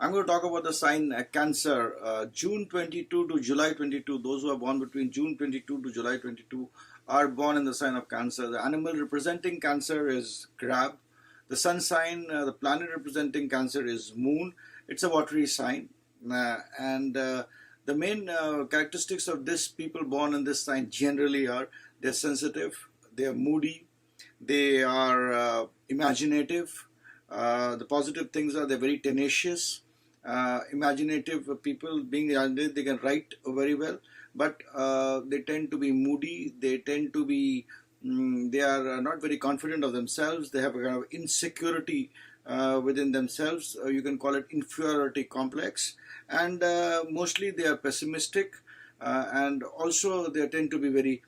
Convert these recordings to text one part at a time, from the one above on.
I'm going to talk about the sign Cancer, June 22 to July 22. Those who are born between June 22 to July 22 are born in the sign of Cancer. The animal representing Cancer is crab. The sun sign, the planet representing Cancer is moon. It's a watery sign. And the main characteristics of this people born in this sign generally are they're sensitive, they are moody, they are imaginative. The positive things are they're very tenacious, imaginative people. Being imaginative, they can write very well, but they tend to be moody. They tend to be they are not very confident of themselves. They have a kind of insecurity within themselves. You can call it inferiority complex, and mostly they are pessimistic, and also they tend to be very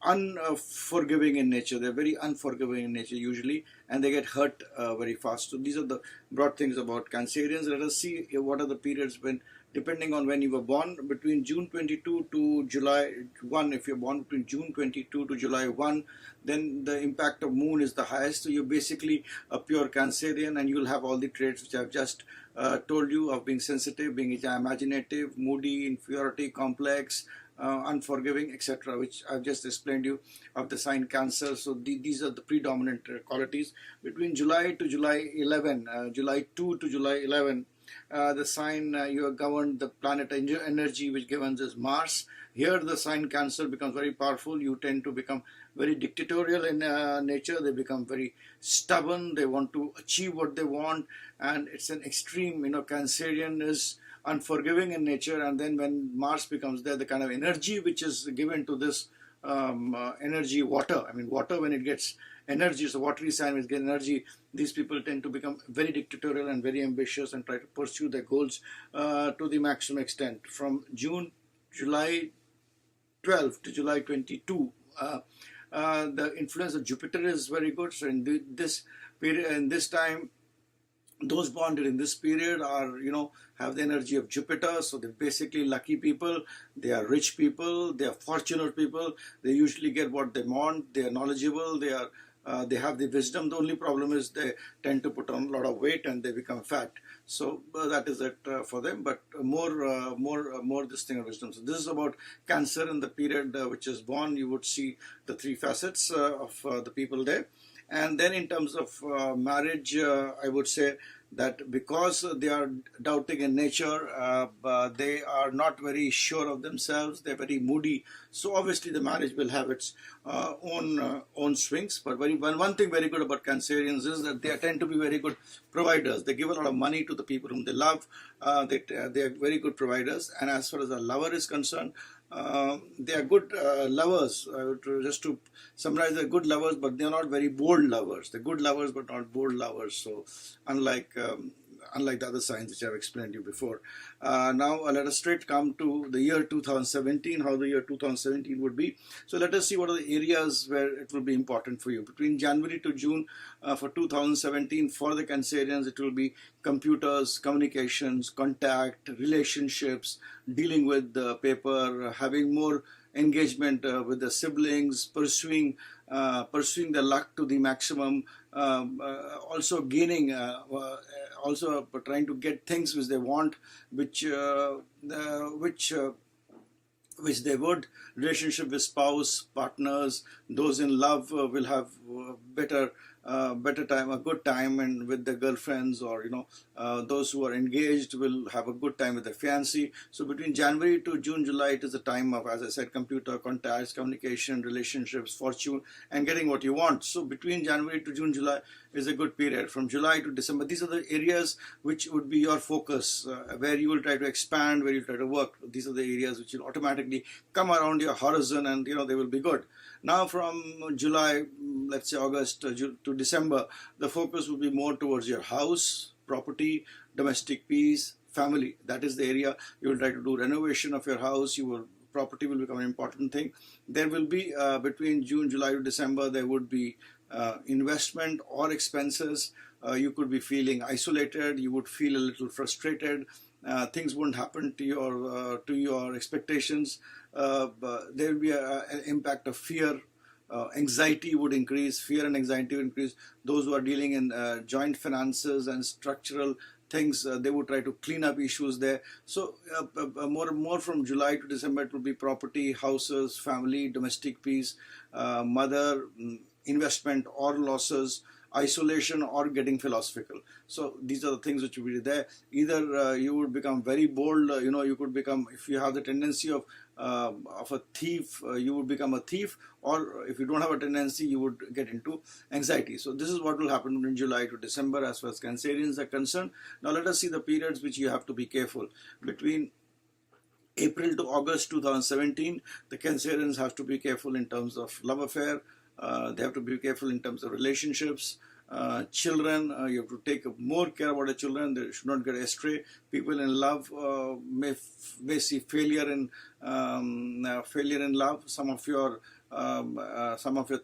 unforgiving in nature. They're very unforgiving in nature usually, and they get hurt very fast. So these are the broad things about Cancerians. Let us see what are the periods when, depending on when you were born, between June 22 to July 1. If you're born between June 22 to July 1, then the impact of moon is the highest. So you're basically a pure Cancerian, and you'll have all the traits which I've just told you, of being sensitive, being imaginative, moody, inferiority complex, unforgiving, etc., which I've just explained you of the sign Cancer. So these are the predominant qualities. Between July to July 11, July 2 to July 11, the sign you are governed, the planet energy which governs is Mars. Here the sign Cancer becomes very powerful. You tend to become very dictatorial in nature. They become very stubborn. They want to achieve what they want, and it's an extreme, Cancerian is unforgiving in nature. And then when Mars becomes there, the kind of energy which is given to this energy, water, water, when it gets energy, so watery sign which gets energy, these people tend to become very dictatorial and very ambitious and try to pursue their goals to the maximum extent. From July 12 to July 22, the influence of Jupiter is very good. So in this period, in this time, those born during this period are, have the energy of Jupiter. So they're basically lucky people. They are rich people. They are fortunate people. They usually get what they want. They are knowledgeable. They have the wisdom. The only problem is they tend to put on a lot of weight and they become fat. So that is it for them. But more this thing of wisdom. So this is about Cancer in the period which is born. You would see the three facets of the people there. And then in terms of marriage, I would say that because they are doubting in nature, they are not very sure of themselves, they're very moody. So obviously the marriage will have its own swings. But one thing very good about Cancerians is that they tend to be very good providers. They give a lot of money to the people whom they love. They are very good providers. And as far as the lover is concerned, they are good lovers. Just to summarize, they're good lovers, but they're not very bold lovers. They're good lovers, but not bold lovers. So unlike the other signs which I've explained to you before. Now let us straight come to the year 2017, how the year 2017 would be. So let us see what are the areas where it will be important for you. Between January to June for 2017, for the Cancerians, it will be computers, communications, contact, relationships, dealing with the paper, having more engagement with the siblings, pursuing the luck to the maximum, also gaining, also trying to get things which they want, which they would. Relationship with spouse, partners, those in love will have better time, a good time, and with their girlfriends, or those who are engaged will have a good time with their fiancé. So between January to June, July, it is a time of, as I said, computer, contacts, communication, relationships, fortune, and getting what you want. So between January to June, July is a good period. From July to December, these are the areas which would be your focus, where you will try to expand, where you try to work. These are the areas which will automatically come around your horizon, and they will be good. Now from July, let's say August to December, the focus will be more towards your house, property, domestic peace, family. That is the area you will try to do renovation of your house. Property will become an important thing. There will be between June, July to December, there would be investment or expenses. You could be feeling isolated. You would feel a little frustrated. Things won't happen to your expectations. There will be an impact of fear. Anxiety would increase. Fear and anxiety would increase. Those who are dealing in joint finances and structural things. They would try to clean up issues there. So more from July to December, it will be property, houses, family, domestic peace, mother, investment or losses, isolation or getting philosophical. So these are the things which will be there. Either you would become very bold, you could become, if you have the tendency of a thief, you would become a thief, or if you don't have a tendency, you would get into anxiety. So this is what will happen in July to December as far as Cancerians are concerned. Now let us see the periods which you have to be careful. Between April to August 2017, the Cancerians have to be careful in terms of love affair. They have to be careful in terms of relationships. Children, you have to take more care about the children. They should not get astray. People in love may see failure in love. Some of your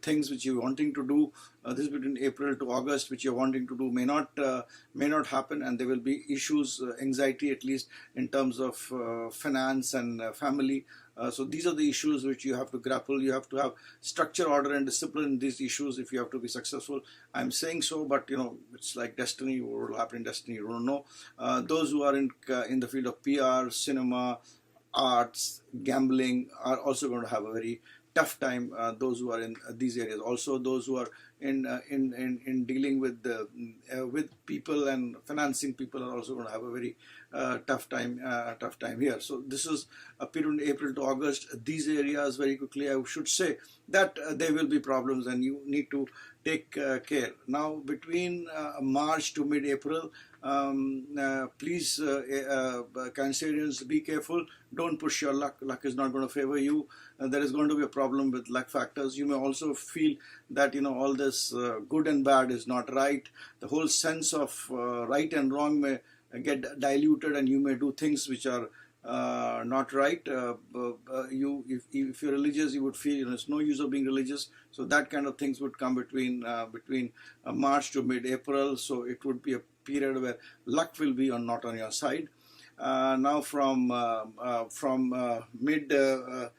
things which you're wanting to do, this is between April to August, which you're wanting to do may not happen, and there will be issues, anxiety at least in terms of finance and family. So these are the issues which you have to grapple. You have to have structure, order and discipline in these issues if you have to be successful. I'm saying so, but it's like destiny. What will happen in destiny, you don't know. Those who are in the field of PR, cinema, arts, gambling are also going to have a very tough time. Those who are in these areas, also those who are in dealing with people and financing people, are also going to have a very tough time here. So this is a period April to August. These areas, very quickly I should say that there will be problems and you need to take care. Now between March to mid-April, please Cancerians, be careful. Don't push your luck. Luck is not going to favor you. There is going to be a problem with luck factors. You may also feel that all this good and bad is not right. The whole sense of right and wrong may get diluted, and you may do things which are not right. If you're religious, you would feel it's no use of being religious. So that kind of things would come between March to mid-April. So it would be a period where luck will be not on your side. Now from mid-April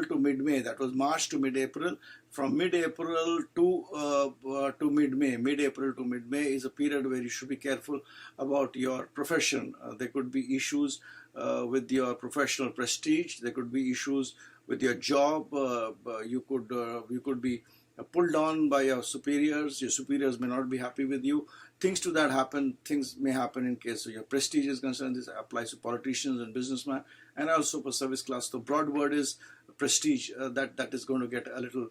to mid-May, that was March to mid-April. From mid-April to mid-May is a period where you should be careful about your profession. There could be issues with your professional prestige. There could be issues with your job. You could be pulled on by your superiors. Your superiors may not be happy with you. Things to that happen. Things may happen in case of your prestige is concerned. This applies to politicians and businessmen, and also for service class. The broad word is prestige. That is going to get a little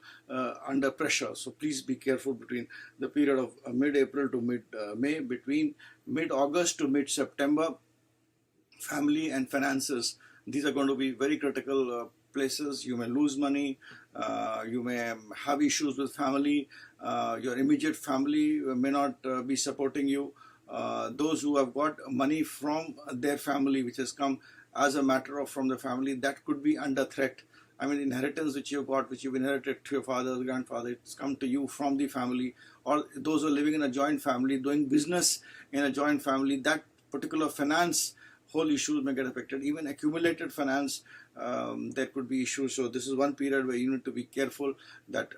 under pressure. So please be careful between the period of mid-April to mid-May. Between mid-August to mid-September, family and finances, these are going to be very critical places. You may lose money. You may have issues with family. Your immediate family may not be supporting you. Those who have got money from their family, which has come as a matter of from the family, that could be under threat. I mean, inheritance which you got, which you've inherited to your father or grandfather, it's come to you from the family. Or those who are living in a joint family, doing business in a joint family, that particular finance whole issues may get affected. Even accumulated finance, there could be issues. So this is one period where you need to be careful that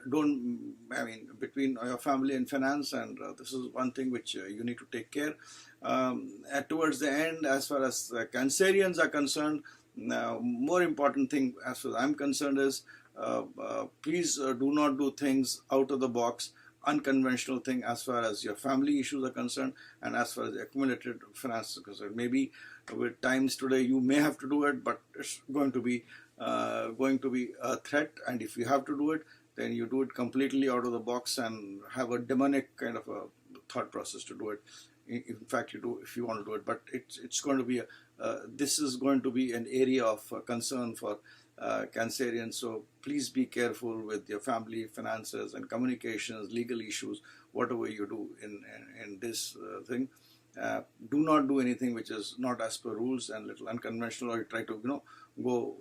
between your family and finance, and this is one thing which you need to take care. Towards the end, as far as Cancerians are concerned, more important thing as far as I'm concerned is please do not do things out of the box, unconventional thing as far as your family issues are concerned, and as far as accumulated finances are concerned. Maybe with times today you may have to do it, but it's going to be a threat, and if you have to do it, then you do it completely out of the box and have a demonic kind of a thought process to do it. In fact, you do if you want to do it, but it's going to be this is going to be an area of concern for Cancerians. So please be careful with your family, finances, and communications, legal issues, whatever you do in this thing. Do not do anything which is not as per rules and little unconventional, or you try to go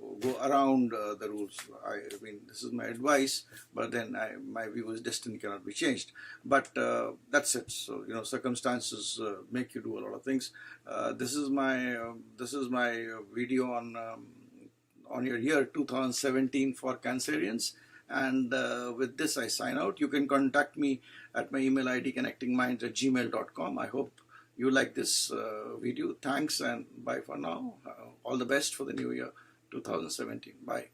around the rules. I mean, this is my advice, but then my view is destiny cannot be changed. But that's it. So circumstances make you do a lot of things. This is my video on your year 2017 for Cancerians. And with this I sign out. You can contact me at my email ID connectingminds@gmail.com. I hope you like this video. Thanks and bye for now. All the best for the new year 2017. Bye.